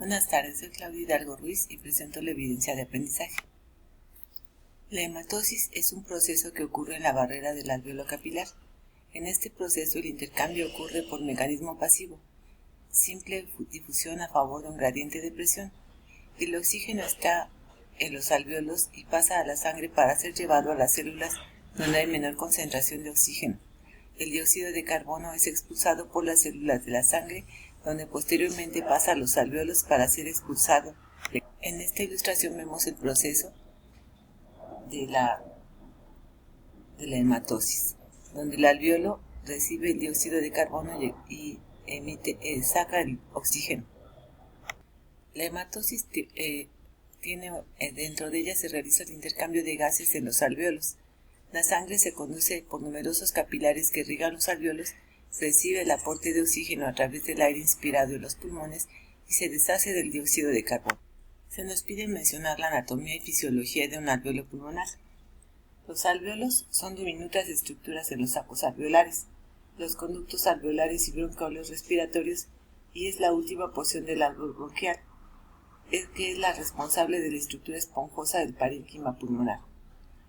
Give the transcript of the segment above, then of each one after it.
Buenas tardes, soy Claudia Hidalgo Ruiz y presento la evidencia de aprendizaje. La hematosis es un proceso que ocurre en la barrera del alvéolo capilar. En este proceso el intercambio ocurre por mecanismo pasivo, simple difusión a favor de un gradiente de presión. El oxígeno está en los alvéolos y pasa a la sangre para ser llevado a las células donde hay menor concentración de oxígeno. El dióxido de carbono es expulsado por las células de la sangre, donde posteriormente pasa a los alvéolos para ser expulsado. En esta ilustración vemos el proceso de la hematosis, donde el alvéolo recibe el dióxido de carbono y saca el oxígeno. La hematosis dentro de ella se realiza el intercambio de gases en los alvéolos. La sangre se conduce por numerosos capilares que irrigan los alvéolos, recibe el aporte de oxígeno a través del aire inspirado en los pulmones y se deshace del dióxido de carbono. Se nos pide mencionar la anatomía y fisiología de un alvéolo pulmonar. Los alvéolos son diminutas estructuras en los sacos alveolares, los conductos alveolares y bronquiolos respiratorios, y es la última porción del árbol bronquial, que es la responsable de la estructura esponjosa del parénquima pulmonar.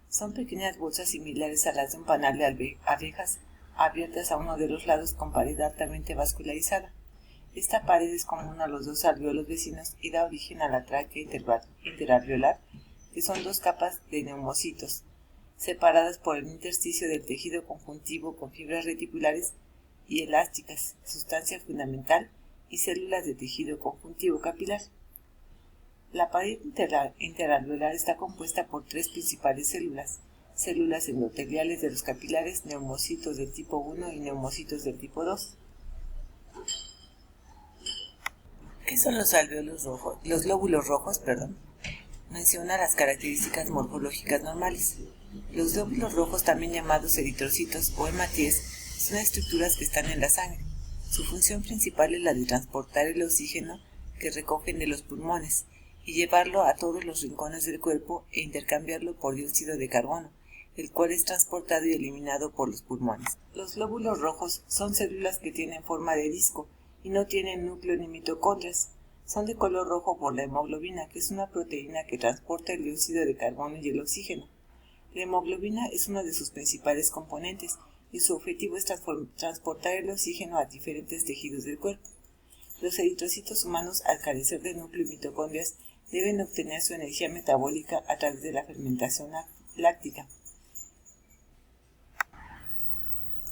Son pequeñas bolsas similares a las de un panal de abejas, abiertas a uno de los lados con pared altamente vascularizada. Esta pared es común a los dos alvéolos vecinos y da origen a la tráquea interalveolar, que son dos capas de neumocitos, separadas por el intersticio del tejido conjuntivo con fibras reticulares y elásticas, sustancia fundamental, y células de tejido conjuntivo capilar. La pared interalveolar está compuesta por tres principales células endoteliales de los capilares, neumocitos del tipo 1 y neumocitos del tipo 2. ¿Qué son los alvéolos rojos? Los glóbulos rojos, menciona las características morfológicas normales. Los glóbulos rojos, también llamados eritrocitos o hematíes, son estructuras que están en la sangre. Su función principal es la de transportar el oxígeno que recogen de los pulmones y llevarlo a todos los rincones del cuerpo e intercambiarlo por dióxido de carbono, el cual es transportado y eliminado por los pulmones. Los glóbulos rojos son células que tienen forma de disco y no tienen núcleo ni mitocondrias. Son de color rojo por la hemoglobina, que es una proteína que transporta el dióxido de carbono y el oxígeno. La hemoglobina es uno de sus principales componentes y su objetivo es transportar el oxígeno a diferentes tejidos del cuerpo. Los eritrocitos humanos, al carecer de núcleo y mitocondrias, deben obtener su energía metabólica a través de la fermentación láctica.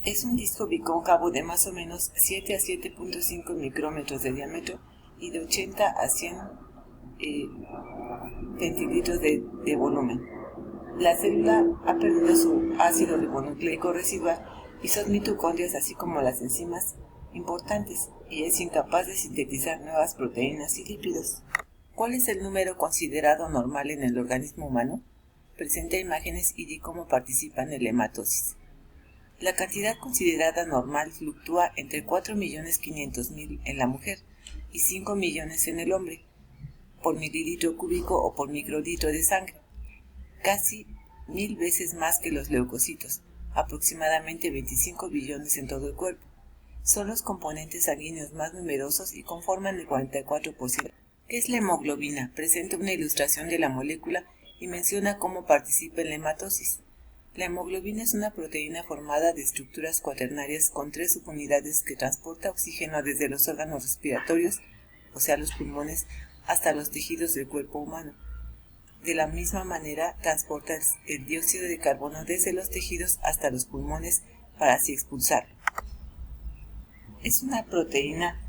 Es un disco bicóncavo de más o menos 7 a 7.5 micrómetros de diámetro y de 80 a 100 centilitros de volumen. La célula ha perdido su ácido ribonucleico residual y sus mitocondrias, así como las enzimas importantes, y es incapaz de sintetizar nuevas proteínas y lípidos. ¿Cuál es el número considerado normal en el organismo humano? Presenta imágenes y di cómo participan en la hematosis. La cantidad considerada normal fluctúa entre 4.500.000 en la mujer y 5 millones en el hombre, por mililitro cúbico o por microlitro de sangre, casi 1000 veces más que los leucocitos, aproximadamente 25 billones en todo el cuerpo. Son los componentes sanguíneos más numerosos y conforman el 44%. ¿Qué es la hemoglobina? Presenta una ilustración de la molécula y menciona cómo participa en la hematosis. La hemoglobina es una proteína formada de estructuras cuaternarias con 3 subunidades que transporta oxígeno desde los órganos respiratorios, o sea los pulmones, hasta los tejidos del cuerpo humano. De la misma manera, transporta el dióxido de carbono desde los tejidos hasta los pulmones para así expulsarlo. Es una proteína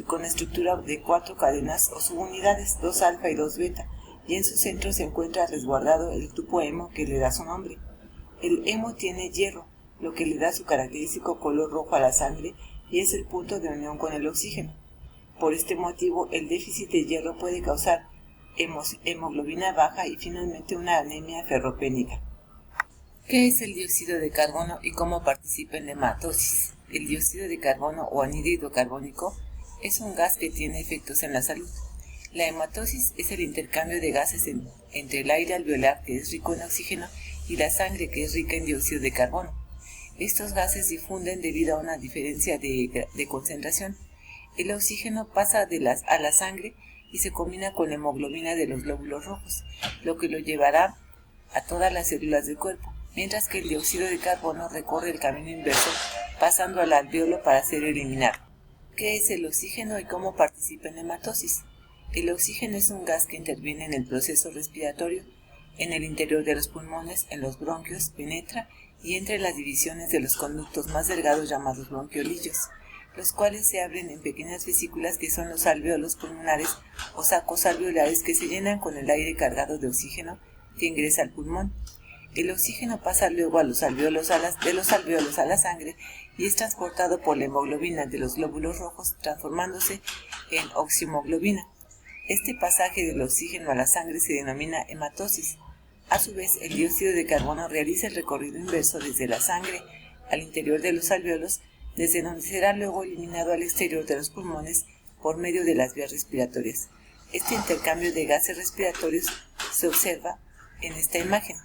con estructura de 4 cadenas o subunidades, 2 alfa y 2 beta, y en su centro se encuentra resguardado el grupo hemo que le da su nombre. El hemo tiene hierro, lo que le da su característico color rojo a la sangre y es el punto de unión con el oxígeno. Por este motivo, el déficit de hierro puede causar hemoglobina baja y finalmente una anemia ferropénica. ¿Qué es el dióxido de carbono y cómo participa en la hematosis? El dióxido de carbono o anhídrido carbónico es un gas que tiene efectos en la salud. La hematosis es el intercambio de gases entre el aire alveolar, que es rico en oxígeno, y la sangre, que es rica en dióxido de carbono. Estos gases difunden debido a una diferencia de concentración. El oxígeno pasa a la sangre y se combina con la hemoglobina de los glóbulos rojos, lo que lo llevará a todas las células del cuerpo, mientras que el dióxido de carbono recorre el camino inverso, pasando al alveolo para ser eliminado. ¿Qué es el oxígeno y cómo participa en la hematosis? El oxígeno es un gas que interviene en el proceso respiratorio, en el interior de los pulmones, en los bronquios, penetra y entra en las divisiones de los conductos más delgados llamados bronquiolillos, los cuales se abren en pequeñas vesículas que son los alvéolos pulmonares o sacos alveolares que se llenan con el aire cargado de oxígeno que ingresa al pulmón. El oxígeno pasa luego de los alvéolos a la sangre y es transportado por la hemoglobina de los glóbulos rojos, transformándose en oximoglobina. Este pasaje del oxígeno a la sangre se denomina hematosis. A su vez, el dióxido de carbono realiza el recorrido inverso desde la sangre al interior de los alvéolos, desde donde será luego eliminado al exterior de los pulmones por medio de las vías respiratorias. Este intercambio de gases respiratorios se observa en esta imagen,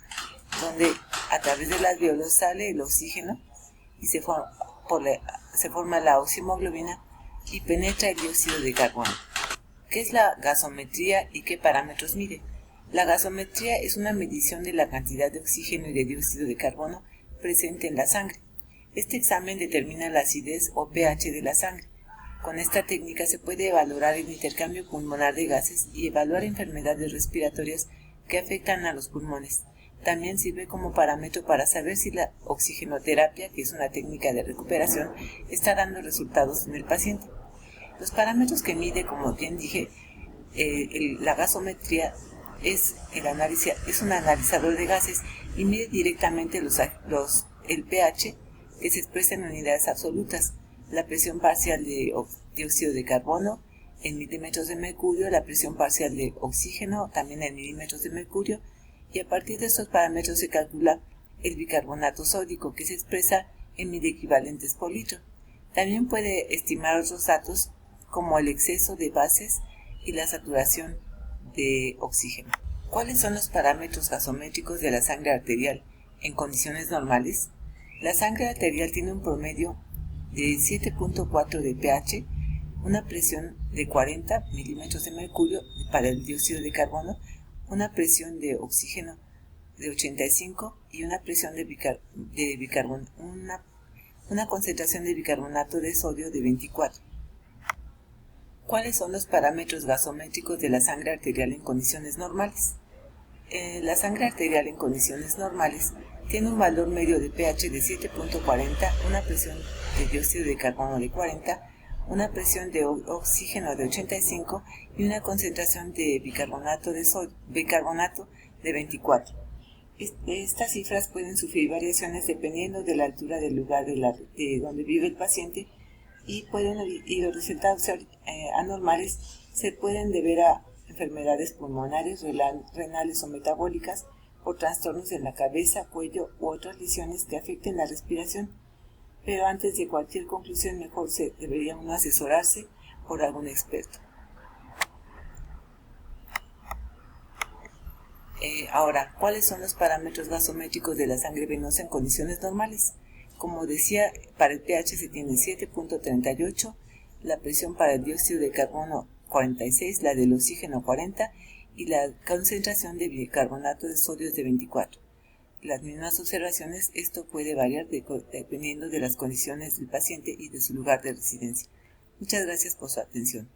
donde a través del alvéolo sale el oxígeno y se forma la oximoglobina y penetra el dióxido de carbono. ¿Qué es la gasometría y qué parámetros mide? La gasometría es una medición de la cantidad de oxígeno y de dióxido de carbono presente en la sangre. Este examen determina la acidez o pH de la sangre. Con esta técnica se puede valorar el intercambio pulmonar de gases y evaluar enfermedades respiratorias que afectan a los pulmones. También sirve como parámetro para saber si la oxigenoterapia, que es una técnica de recuperación, está dando resultados en el paciente. Los parámetros que mide, como bien dije, la gasometría es un analizador de gases y mide directamente el pH, que se expresa en unidades absolutas, la presión parcial de dióxido de carbono en milímetros de mercurio, la presión parcial de oxígeno también en milímetros de mercurio, y a partir de estos parámetros se calcula el bicarbonato sódico, que se expresa en miliequivalentes por litro. También puede estimar otros datos como el exceso de bases y la saturación de oxígeno. ¿Cuáles son los parámetros gasométricos de la sangre arterial en condiciones normales? La sangre arterial tiene un promedio de 7.4 de pH, una presión de 40 milímetros de mercurio para el dióxido de carbono, una presión de oxígeno de 85 y una presión una concentración de bicarbonato de sodio de 24. ¿Cuáles son los parámetros gasométricos de la sangre arterial en condiciones normales? La sangre arterial en condiciones normales tiene un valor medio de pH de 7.40, una presión de dióxido de carbono de 40, una presión de oxígeno de 85 y una concentración de bicarbonato de 24. Estas cifras pueden sufrir variaciones dependiendo de la altura del lugar de donde vive el paciente y los resultados anormales se pueden deber a enfermedades pulmonares, renales o metabólicas, por trastornos en la cabeza, cuello u otras lesiones que afecten la respiración. Pero antes de cualquier conclusión, mejor debería uno asesorarse por algún experto. Ahora, ¿cuáles son los parámetros gasométricos de la sangre venosa en condiciones normales? Como decía, para el pH se tiene 7.38, la presión para el dióxido de carbono 46, la del oxígeno 40 y la concentración de bicarbonato de sodio es de 24. Las mismas observaciones, esto puede variar dependiendo de las condiciones del paciente y de su lugar de residencia. Muchas gracias por su atención.